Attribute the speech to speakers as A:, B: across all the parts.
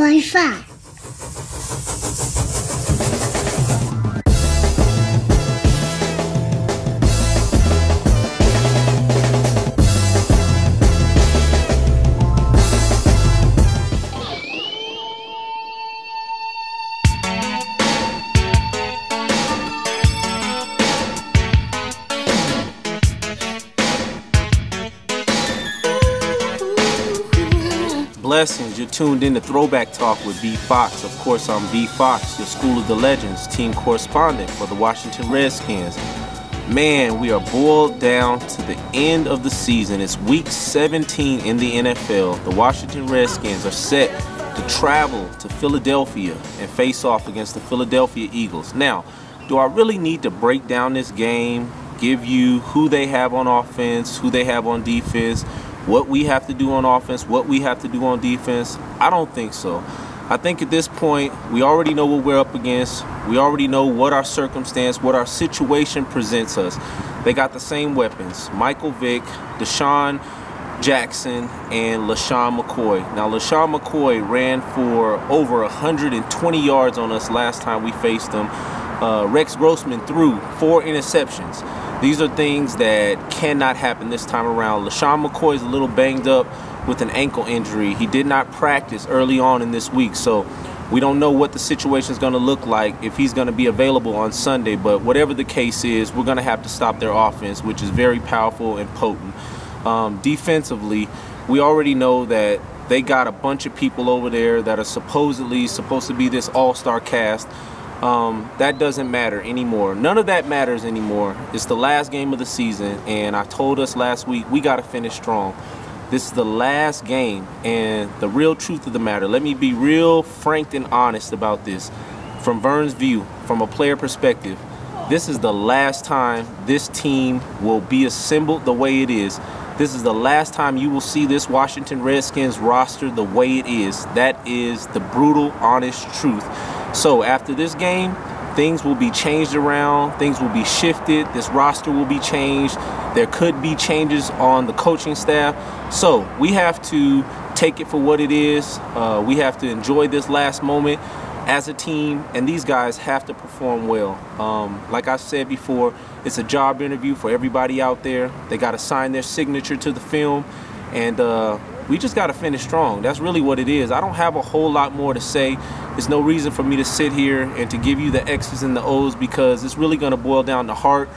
A: 1.5.
B: Blessings, you're tuned in to Throwback Talk with V Fox. Of course, I'm V Fox, your School of the Legends team correspondent for the Washington Redskins. Man, we are boiled down to the end of the season. It's week 17 in the NFL. The Washington Redskins are set to travel to Philadelphia and face off against the Philadelphia Eagles. Now, do I really need to break down this game, give you who they have on offense, who they have on defense, what we have to do on offense, what we have to do on defense? I don't think so. I think at this point, we already know what we're up against. We already know what our circumstance, what our situation presents us. They got the same weapons: Michael Vick, Deshaun Jackson, and LaShawn McCoy. Now, LaShawn McCoy ran for over 120 yards on us last time we faced them. Rex Grossman threw 4 interceptions. These are things that cannot happen this time around. LaShawn McCoy is a little banged up with an ankle injury. He did not practice early on in this week, so we don't know what the situation is going to look like, if he's going to be available on Sunday. But whatever the case is, we're going to have to stop their offense, which is very powerful and potent. Defensively, we already know that they got a bunch of people over there that are supposedly supposed to be this all-star cast. That doesn't matter anymore. None of that matters anymore. It's the last game of the season, and I told us last week we got to finish strong. This is the last game, and the real truth of the matter, let me be real frank and honest about this. From Vern's view, from a player perspective, this is the last time this team will be assembled the way it is. This is the last time you will see this Washington Redskins roster the way it is. That is the brutal, honest truth. So after this game, things will be changed around, things will be shifted, this roster will be changed, there could be changes on the coaching staff. So we have to take it for what it is. We have to enjoy this last moment as a team, and these guys have to perform well. Like I said before, it's a job interview for everybody out there. They got to sign their signature to the film, and we just got to finish strong. That's really what it is. I don't have a whole lot more to say. There's no reason for me to sit here and to give you the X's and the O's, because it's really going to boil down to heart.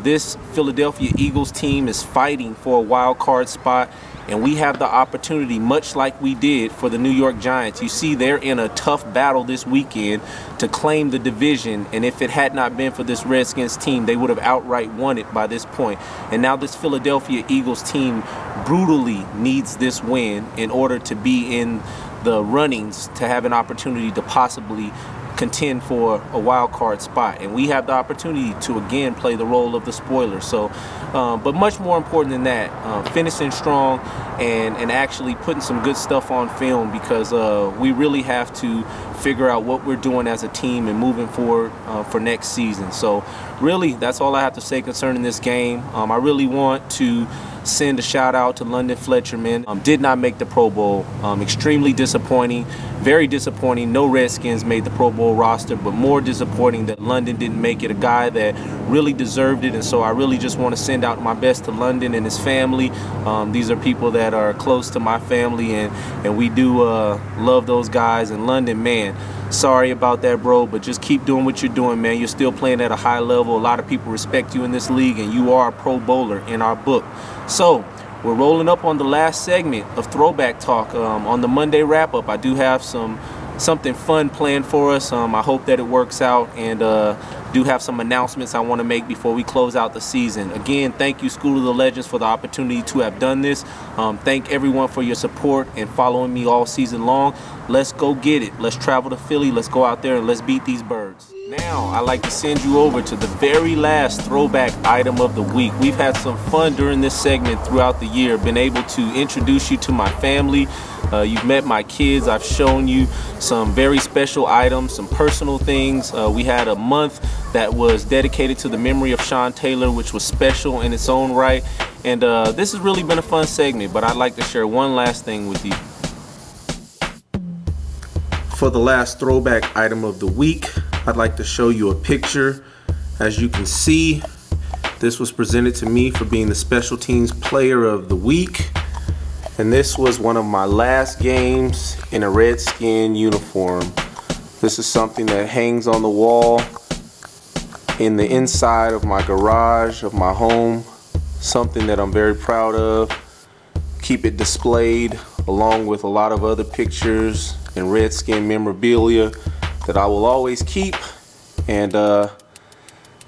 B: This Philadelphia Eagles team is fighting for a wild card spot, and we have the opportunity, much like we did for the New York Giants. You see, they're in a tough battle this weekend to claim the division, and if it had not been for this Redskins team, they would have outright won it by this point. And now this Philadelphia Eagles team brutally needs this win in order to be in the runnings to have an opportunity to possibly contend for a wild card spot, and we have the opportunity to again play the role of the spoiler. So but much more important than that, finishing strong and actually putting some good stuff on film, because we really have to figure out what we're doing as a team and moving forward for next season. So really, that's all I have to say concerning this game. I really want to send a shout out to London Fletcher, man. Did not make the Pro Bowl. Extremely disappointing, very disappointing. No Redskins made the Pro Bowl roster, but more disappointing that London didn't make it, a guy that really deserved it. And so I really just want to send out my best to London and his family. These are people that are close to my family, and we do love those guys. And London, man, sorry about that, bro, but just keep doing what you're doing, man. You're still playing at a high level. A lot of people respect you in this league, and you are a Pro Bowler in our book. So we're rolling up on the last segment of Throwback Talk. On the Monday wrap-up, I do have something fun planned for us. I hope that it works out, and do have some announcements I want to make before we close out the season. Again, thank you, School of the Legends, for the opportunity to have done this. Thank everyone for your support and following me all season long. Let's go get it. Let's travel to Philly. Let's go out there and let's beat these birds. Now, I'd like to send you over to the very last throwback item of the week. We've had some fun during this segment throughout the year, been able to introduce you to my family. You've met my kids. I've shown you some very special items, some personal things. We had a month that was dedicated to the memory of Sean Taylor, which was special in its own right. And this has really been a fun segment, but I'd like to share one last thing with you. For the last throwback item of the week, I'd like to show you a picture. As you can see, this was presented to me for being the special teams player of the week. And this was one of my last games in a Redskin uniform. This is something that hangs on the wall in the inside of my garage of my home. Something that I'm very proud of. Keep it displayed along with a lot of other pictures and Redskin memorabilia that I will always keep. And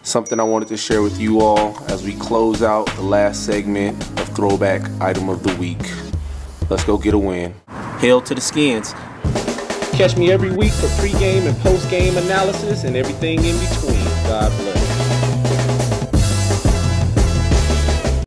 B: something I wanted to share with you all as we close out the last segment of Throwback Item of the Week. Let's go get a win. Hail to the Skins. Catch me every week for pregame and postgame analysis and everything in between. God bless.